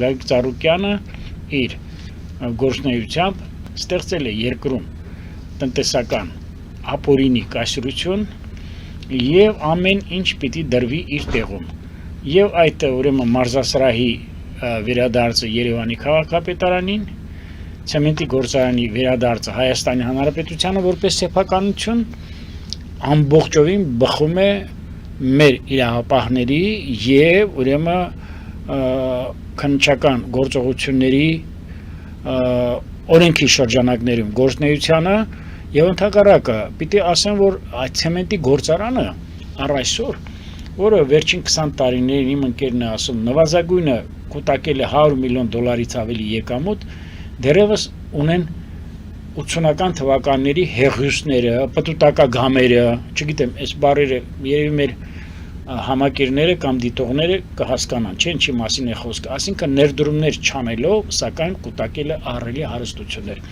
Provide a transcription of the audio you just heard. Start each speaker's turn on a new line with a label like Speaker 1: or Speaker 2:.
Speaker 1: Գագիկ Ծառուկյանը իր գործունեությամբ ստեղծել է երկրում տնտեսական ապօրինի կայսրություն եւ ամեն ինչ պիտի դրվի իր տեղում։ Եվ այդ ուրեմն մարզասրահի վերադարձը Երևանի քաղաքապետարանին, ցեմենտի գործարանի վերադարձը Հայաստանի Հանրապետությանը որպես սեփականություն ամբողջովին բխում է մեր իրավապահների եւ ուրեմն քննչական գործողությունների օրենքի շրջանակներում գործնեությանը եւ ընդհակառակը պիտի ասեմ, որ այդ ցեմենտի գործարանը առ այսօր, որը վերջին 20 տարիներին իմ ընկերն է ասում, նվազագույնը կուտակել է $100 միլիոն ավելի եկամուտ, դեռևս ունեն 80-ական թվականների հեղուսները, պտուտակագամերը, չգիտեմ, այս բառերը երևի մեր համակիրները կամ դիտողները կհասկանան, չէ՞ ինչի մասին է խոսքը, այսինքն ներդրումներ չանելով, սակայն կուտակել է ահռելի հարստություններ։